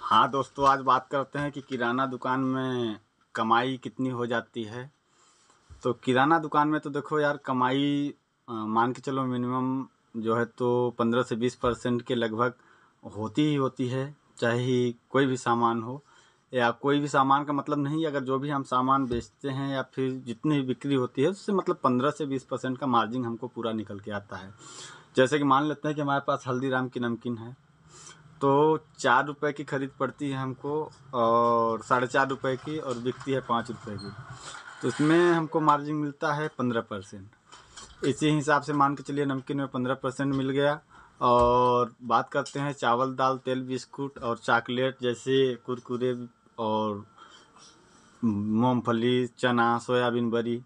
हाँ दोस्तों, आज बात करते हैं कि किराना दुकान में कमाई कितनी हो जाती है। तो किराना दुकान में तो देखो यार, कमाई मान के चलो मिनिमम जो है तो 15 से 20% के लगभग होती ही होती है। चाहे ही कोई भी सामान हो, या कोई भी सामान का मतलब नहीं, अगर जो भी हम सामान बेचते हैं या फिर जितनी भी बिक्री होती है उससे मतलब 15 से 20% का मार्जिन हमको पूरा निकल के आता है। जैसे कि मान लेते हैं कि हमारे पास हल्दीराम की नमकीन है, तो 4 रुपए की खरीद पड़ती है हमको और 4.5 रुपए की, और बिकती है 5 रुपए की। तो इसमें हमको मार्जिन मिलता है 15%। इसी हिसाब से मान के चलिए नमकीन में 15% मिल गया। और बात करते हैं चावल दाल तेल बिस्कुट और चॉकलेट जैसे कुरकुरे और मूंगफली चना सोयाबीन बड़ी,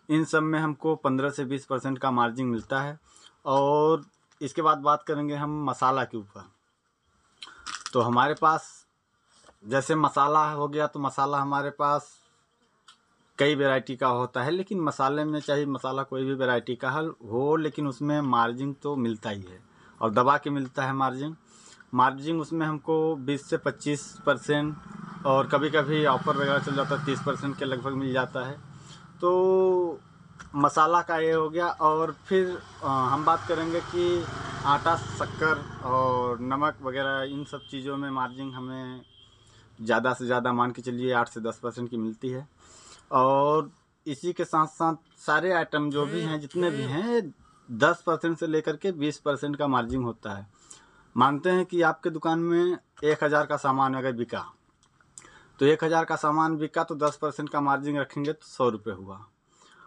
इन सब में हमको 15 से 20% का मार्जिन मिलता है। और इसके बाद बात करेंगे हम मसाला के ऊपर। तो हमारे पास जैसे मसाला हो गया, तो मसाला हमारे पास कई वैरायटी का होता है, लेकिन मसाले में चाहे मसाला कोई भी वैरायटी का हो, लेकिन उसमें मार्जिन तो मिलता ही है और दबा के मिलता है मार्जिन उसमें हमको 20 से 25%, और कभी कभी ऑफर वगैरह चल जाता है 30% के लगभग मिल जाता है। तो मसाला का ये हो गया। और फिर हम बात करेंगे कि आटा शक्कर और नमक वगैरह इन सब चीज़ों में मार्जिन हमें ज़्यादा से ज़्यादा मान के चलिए 8 से 10% की मिलती है। और इसी के साथ साथ सारे आइटम जो भी हैं जितने भी हैं 10% से लेकर के 20% का मार्जिन होता है। मानते हैं कि आपके दुकान में 1000 का सामान अगर बिका, तो 1000 का सामान बिका तो 10% का मार्जिन रखेंगे तो 100 रुपये हुआ।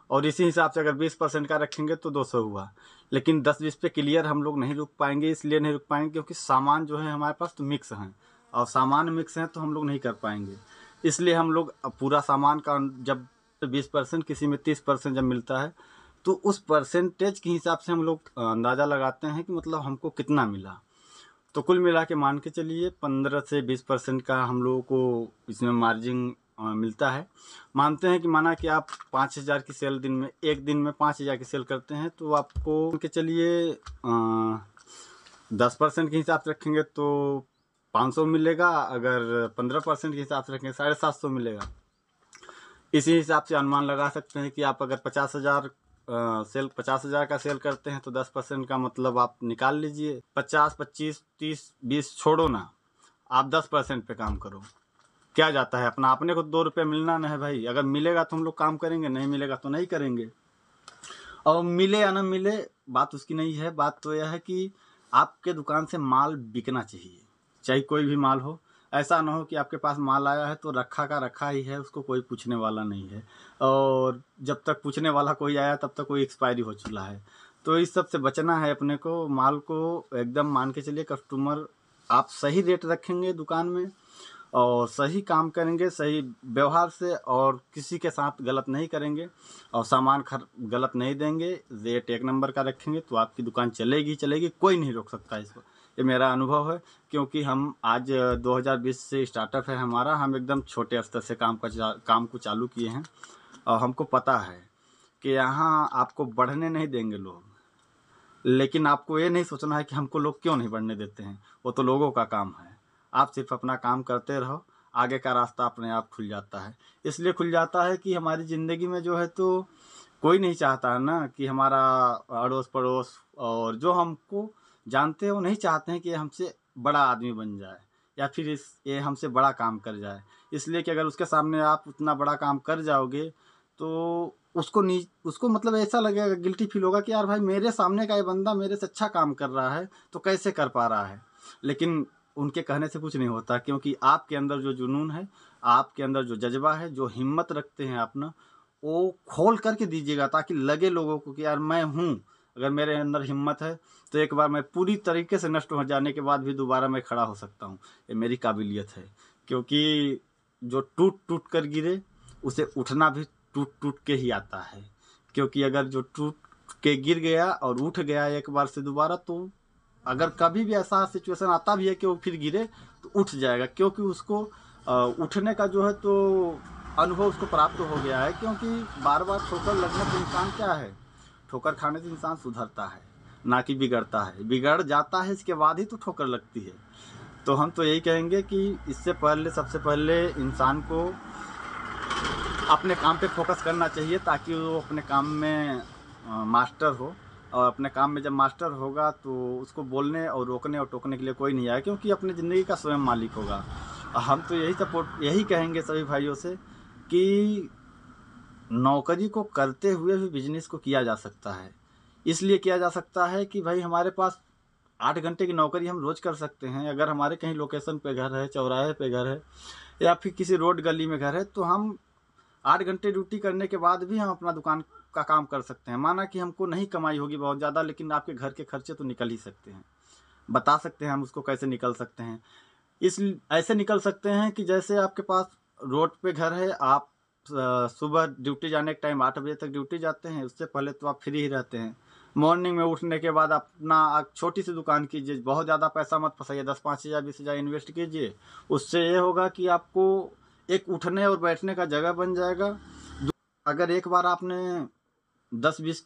और इसी हिसाब से अगर 20% का रखेंगे तो 200 हुआ। लेकिन 10-20 पे क्लियर हम लोग नहीं रुक पाएंगे। इसलिए नहीं रुक पाएंगे क्योंकि सामान जो है हमारे पास तो मिक्स हैं, और सामान मिक्स हैं तो हम लोग नहीं कर पाएंगे। इसलिए हम लोग पूरा सामान का जब 20% किसी में 30% जब मिलता है, तो उस परसेंटेज के हिसाब से हम लोग अंदाज़ा लगाते हैं कि मतलब हमको कितना मिला। तो कुल मिला के मान के चलिए 15 से 20% का हम लोगों को इसमें मार्जिन मिलता है। मानते हैं कि माना कि आप 5000 की सेल एक दिन में 5000 की सेल करते हैं, तो आपको के चलिए 10% के हिसाब से रखेंगे तो 500 मिलेगा। अगर 15% के हिसाब से रखेंगे 750 मिलेगा। इसी हिसाब से अनुमान लगा सकते हैं कि आप अगर 50,000 का सेल करते हैं तो 10% का मतलब आप निकाल लीजिए। 50, 25, 30, 20 छोड़ो ना, आप 10% पे काम करो। क्या जाता है अपना, अपने को 2 रुपये मिलना ना है भाई। अगर मिलेगा तो हम लोग काम करेंगे, नहीं मिलेगा तो नहीं करेंगे। और मिले या ना मिले बात उसकी नहीं है। बात तो यह है कि आपके दुकान से माल बिकना चाहिए, चाहे कोई भी माल हो। ऐसा ना हो कि आपके पास माल आया है तो रखा का रखा ही है, उसको कोई पूछने वाला नहीं है, और जब तक पूछने वाला कोई आया तब तक कोई एक्सपायरी हो चुका है। तो इस सब से बचना है अपने को। माल को एकदम मान के चलिए कस्टमर, आप सही रेट रखेंगे दुकान में और सही काम करेंगे सही व्यवहार से, और किसी के साथ गलत नहीं करेंगे और सामान गलत नहीं देंगे, रेट 1 नंबर का रखेंगे, तो आपकी दुकान चलेगी चलेगी, कोई नहीं रोक सकता इसको। ये मेरा अनुभव है, क्योंकि हम आज 2020 से स्टार्टअप है हमारा। हम एकदम छोटे स्तर से काम को चालू किए हैं, और हमको पता है कि यहाँ आपको बढ़ने नहीं देंगे लोग। लेकिन आपको ये नहीं सोचना है कि हमको लोग क्यों नहीं बढ़ने देते हैं, वो तो लोगों का काम है। आप सिर्फ अपना काम करते रहो, आगे का रास्ता अपने आप खुल जाता है। इसलिए खुल जाता है कि हमारी ज़िंदगी में जो है तो कोई नहीं चाहता है ना कि हमारा अड़ोस पड़ोस और जो हमको जानते हैं वो नहीं चाहते हैं कि हमसे बड़ा आदमी बन जाए, या फिर ये हमसे बड़ा काम कर जाए। इसलिए कि अगर उसके सामने आप उतना बड़ा काम कर जाओगे तो उसको मतलब ऐसा लगेगा, गिल्टी फील होगा कि यार भाई मेरे सामने का ये बंदा मेरे से अच्छा काम कर रहा है तो कैसे कर पा रहा है। लेकिन उनके कहने से कुछ नहीं होता, क्योंकि आपके अंदर जो जुनून है, आपके अंदर जो जज्बा है, जो हिम्मत रखते हैं आप ना, वो खोल करके दीजिएगा ताकि लगे लोगों को कि यार मैं हूँ। अगर मेरे अंदर हिम्मत है तो एक बार मैं पूरी तरीके से नष्ट हो जाने के बाद भी दोबारा मैं खड़ा हो सकता हूँ। ये मेरी काबिलियत है, क्योंकि जो टूट टूट कर गिरे उसे उठना भी टूट टूट के ही आता है। क्योंकि अगर जो टूट के गिर गया और उठ गया एक बार से दोबारा, तो अगर कभी भी ऐसा सिचुएशन आता भी है कि वो फिर गिरे तो उठ जाएगा, क्योंकि उसको उठने का जो है तो अनुभव उसको प्राप्त हो गया है। क्योंकि बार बार ठोकर लगने पर इंसान क्या है, ठोकर खाने से इंसान सुधरता है ना कि बिगड़ता है। बिगड़ जाता है इसके बाद ही तो ठोकर लगती है। तो हम तो यही कहेंगे कि इससे पहले सबसे पहले इंसान को अपने काम पे फोकस करना चाहिए, ताकि वो अपने काम में मास्टर हो। और अपने काम में जब मास्टर होगा तो उसको बोलने और रोकने और टोकने के लिए कोई नहीं आएगा, क्योंकि अपनी ज़िंदगी का स्वयं मालिक होगा। हम तो यही कहेंगे सभी भाइयों से कि नौकरी को करते हुए भी बिजनेस को किया जा सकता है। इसलिए किया जा सकता है कि भाई हमारे पास 8 घंटे की नौकरी हम रोज़ कर सकते हैं। अगर हमारे कहीं लोकेशन पे घर है, चौराहे पे घर है, या फिर किसी रोड गली में घर है, तो हम 8 घंटे ड्यूटी करने के बाद भी हम अपना दुकान का काम कर सकते हैं। माना कि हमको नहीं कमाई होगी बहुत ज़्यादा, लेकिन आपके घर के खर्चे तो निकल ही सकते हैं। बता सकते हैं हम उसको कैसे निकल सकते हैं। ऐसे निकल सकते हैं कि जैसे आपके पास रोड पे घर है, आप सुबह ड्यूटी जाने के टाइम 8 बजे तक ड्यूटी जाते हैं, उससे पहले तो आप फ्री ही रहते हैं। मॉर्निंग में उठने के बाद अपना छोटी सी दुकान कीजिए, बहुत ज़्यादा पैसा मत फंसाइए, 10, 5,000, 20,000 इन्वेस्ट कीजिए। उससे ये होगा कि आपको एक उठने और बैठने का जगह बन जाएगा। अगर एक बार आपने 10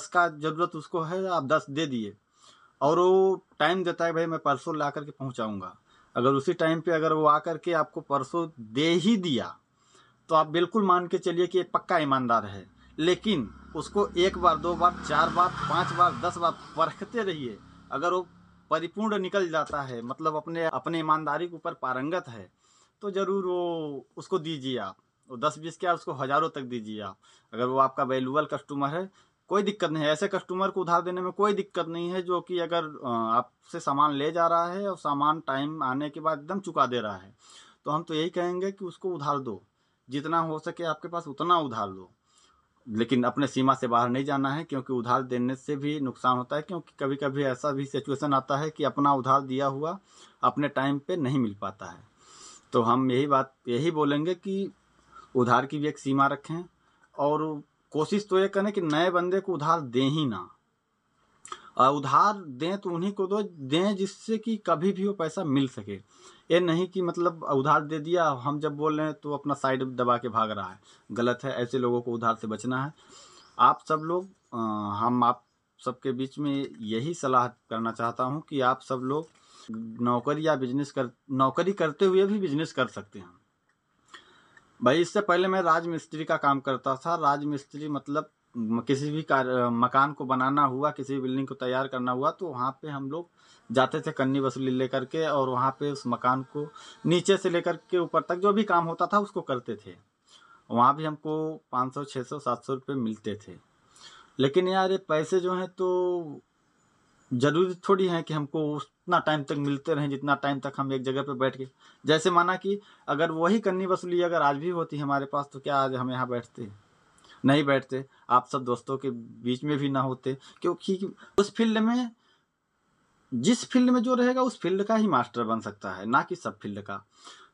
का ज़रूरत उसको है, आप 10 दे दिए और वो टाइम देता है भाई मैं परसों ला करके पहुँचाऊँगा, अगर उसी टाइम पे अगर वो आकर के आपको परसों दे ही दिया, तो आप बिल्कुल मान के चलिए कि एक पक्का ईमानदार है। लेकिन उसको 1 बार, 2 बार, 4 बार, 5 बार, 10 बार परखते रहिए। अगर वो परिपूर्ण निकल जाता है, मतलब अपने ईमानदारी के ऊपर पारंगत है, तो ज़रूर वो उसको दीजिए आप। वो 10-20 क्या, उसको हज़ारों तक दीजिए आप। अगर वो आपका वैल्यूएबल कस्टमर है, कोई दिक्कत नहीं है। ऐसे कस्टमर को उधार देने में कोई दिक्कत नहीं है, जो कि अगर आपसे सामान ले जा रहा है और सामान टाइम आने के बाद एकदम चुका दे रहा है, तो हम तो यही कहेंगे कि उसको उधार दो। जितना हो सके आपके पास उतना उधार लो, लेकिन अपने सीमा से बाहर नहीं जाना है, क्योंकि उधार देने से भी नुकसान होता है। क्योंकि कभी कभी ऐसा भी सिचुएशन आता है कि अपना उधार दिया हुआ अपने टाइम पे नहीं मिल पाता है। तो हम यही बोलेंगे कि उधार की भी एक सीमा रखें, और कोशिश तो ये करें कि नए बंदे को उधार दें ही ना। उधार दें तो उन्हीं को दें जिससे कि कभी भी वो पैसा मिल सके। ये नहीं कि मतलब उधार दे दिया, हम जब बोल रहे हैं तो अपना साइड दबा के भाग रहा है, गलत है। ऐसे लोगों को उधार से बचना है। आप सब लोग हम आप सबके बीच में यही सलाह करना चाहता हूँ कि आप सब लोग नौकरी करते हुए भी बिजनेस कर सकते हैं। भाई इससे पहले मैं राजमिस्त्री का काम करता था। राजमिस्त्री मतलब किसी भी मकान को बनाना हुआ, किसी भी बिल्डिंग को तैयार करना हुआ, तो वहाँ पे हम लोग जाते थे कन्नी वसूली लेकर के, और वहाँ पे उस मकान को नीचे से लेकर के ऊपर तक जो भी काम होता था उसको करते थे। वहाँ भी हमको 500, 600, 700 रुपये मिलते थे। लेकिन यार ये पैसे जो हैं तो ज़रूरी थोड़ी है कि हमको उतना टाइम तक मिलते रहें जितना टाइम तक हम एक जगह पे बैठ के। जैसे माना कि अगर वही कन्नी वसूली अगर आज भी होती हमारे पास, तो क्या आज हम यहाँ बैठते? नहीं बैठते। आप सब दोस्तों के बीच में भी ना होते, क्योंकि उस फील्ड में, जिस फील्ड में जो रहेगा उस फील्ड का ही मास्टर बन सकता है, ना कि सब फील्ड का।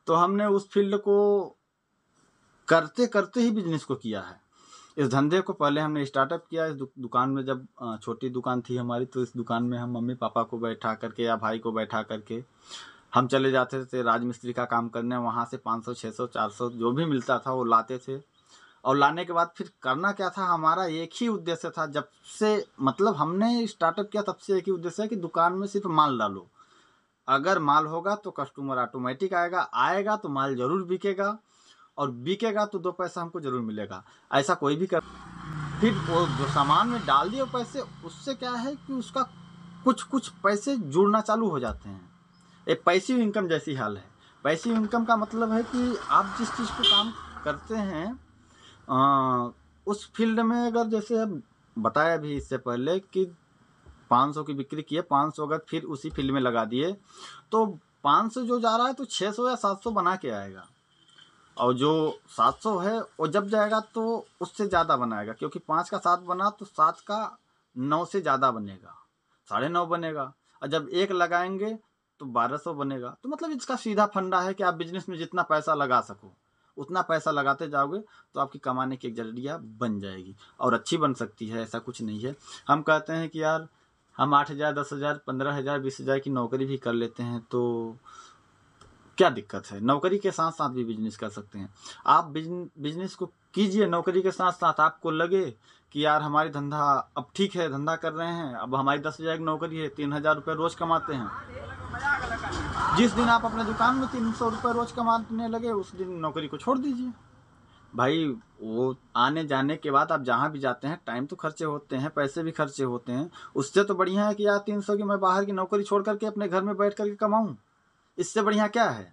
तो हमने उस फील्ड को करते करते ही बिजनेस को किया है। इस धंधे को पहले हमने स्टार्टअप किया इस दुकान में। जब छोटी दुकान थी हमारी, तो इस दुकान में हम मम्मी पापा को बैठा करके या भाई को बैठा करके हम चले जाते थे राजमिस्त्री का काम करने। वहाँ से 500, 600, 400 जो भी मिलता था वो लाते थे। और लाने के बाद फिर करना क्या था, हमारा एक ही उद्देश्य था। जब से मतलब हमने स्टार्टअप किया तब से एक ही उद्देश्य है कि दुकान में सिर्फ माल डालो। अगर माल होगा तो कस्टमर ऑटोमेटिक आएगा तो माल ज़रूर बिकेगा, और बिकेगा तो 2 पैसा हमको ज़रूर मिलेगा। ऐसा कोई भी फिर वो जो सामान में डाल दिए पैसे, उससे क्या है कि उसका कुछ पैसे जुड़ना चालू हो जाते हैं। एक पैसिव इनकम जैसी हाल है। पैसिव इनकम का मतलब है कि आप जिस चीज़ को काम करते हैं उस फील्ड में, अगर जैसे अब बताया भी इससे पहले कि 500 की बिक्री की है, 500 अगर फिर उसी फील्ड में लगा दिए, तो 500 जो जा रहा है तो 600 या 700 बना के आएगा। और जो 700 है वो जब जाएगा तो उससे ज़्यादा बनाएगा, क्योंकि 5 का 7 बना तो 7 का 9 से ज़्यादा बनेगा, 9.5 बनेगा। और जब 1 लगाएंगे तो 1200 बनेगा। तो मतलब इसका सीधा फंडा है कि आप बिजनेस में जितना पैसा लगा सको उतना पैसा लगाते जाओगे तो आपकी कमाने की एक जरिया बन जाएगी, और अच्छी बन सकती है। ऐसा कुछ नहीं है। हम कहते हैं कि यार हम 8,000, 10,000, 15,000, 20,000 की नौकरी भी कर लेते हैं, तो क्या दिक्कत है? नौकरी के साथ साथ भी बिजनेस कर सकते हैं। आप बिजनेस को कीजिए नौकरी के साथ साथ। आपको लगे कि यार हमारी धंधा अब ठीक है, धंधा कर रहे हैं, अब हमारी 10,000 की नौकरी है, 3,000 रुपये रोज़ कमाते हैं, जिस दिन आप अपने दुकान में 300 रुपये रोज कमाने लगे उस दिन नौकरी को छोड़ दीजिए भाई। वो आने जाने के बाद आप जहाँ भी जाते हैं टाइम तो खर्चे होते हैं, पैसे भी खर्चे होते हैं। उससे तो बढ़िया है कि यार 300 की मैं बाहर की नौकरी छोड़ करके अपने घर में बैठ करके कमाऊँ। इससे बढ़िया क्या है?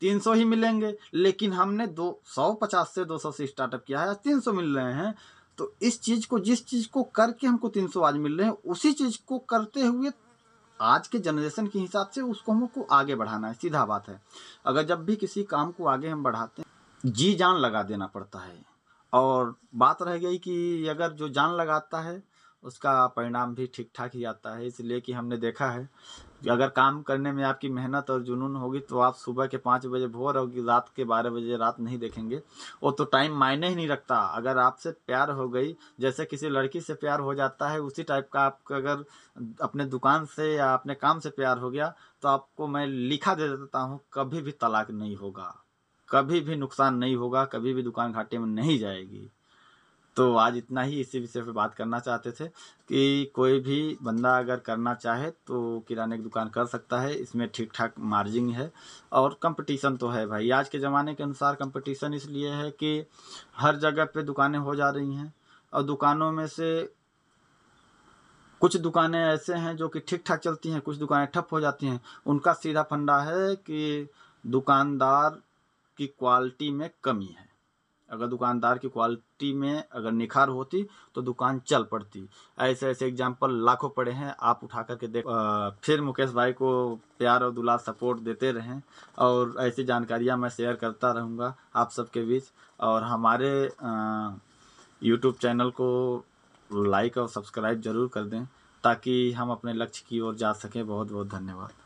300 ही मिलेंगे, लेकिन हमने 150 से 200 से स्टार्टअप किया है, 300 मिल रहे हैं। तो इस चीज़ को, जिस चीज़ को करके हमको 300 आज मिल रहे हैं, उसी चीज़ को करते हुए आज के जनरेशन के हिसाब से उसको हमको आगे बढ़ाना है। सीधा बात है। अगर जब भी किसी काम को आगे हम बढ़ाते हैं, जी जान लगा देना पड़ता है। और बात रह गई कि अगर जो जान लगाता है उसका परिणाम भी ठीक ठाक ही आता है। इसलिए कि हमने देखा है कि अगर काम करने में आपकी मेहनत और जुनून होगी तो आप सुबह के 5 बजे भोर और रात के 12 बजे रात नहीं देखेंगे। वो तो टाइम मायने ही नहीं रखता। अगर आपसे प्यार हो गई, जैसे किसी लड़की से प्यार हो जाता है, उसी टाइप का आपका अगर अपने दुकान से या अपने काम से प्यार हो गया तो आपको मैं लिखा दे देता हूँ, कभी भी तलाक नहीं होगा, कभी भी नुकसान नहीं होगा, कभी भी दुकान घाटे में नहीं जाएगी। तो आज इतना ही इसी विषय पे बात करना चाहते थे कि कोई भी बंदा अगर करना चाहे तो किराने की दुकान कर सकता है। इसमें ठीक ठाक मार्जिन है और कंपटीशन तो है भाई। आज के ज़माने के अनुसार कंपटीशन इसलिए है कि हर जगह पे दुकानें हो जा रही हैं और दुकानों में से कुछ दुकानें ऐसे हैं जो कि ठीक ठाक चलती हैं, कुछ दुकानें ठप हो जाती हैं। उनका सीधा फंडा है कि दुकानदार की क्वालिटी में कमी है। अगर दुकानदार की क्वालिटी में अगर निखार होती तो दुकान चल पड़ती। ऐसे ऐसे एग्जाम्पल लाखों पड़े हैं, आप उठा करके देख। फिर मुकेश भाई को प्यार और दुलार सपोर्ट देते रहें और ऐसी जानकारियां मैं शेयर करता रहूँगा आप सबके बीच। और हमारे यूट्यूब चैनल को लाइक और सब्सक्राइब ज़रूर कर दें ताकि हम अपने लक्ष्य की ओर जा सकें। बहुत बहुत धन्यवाद।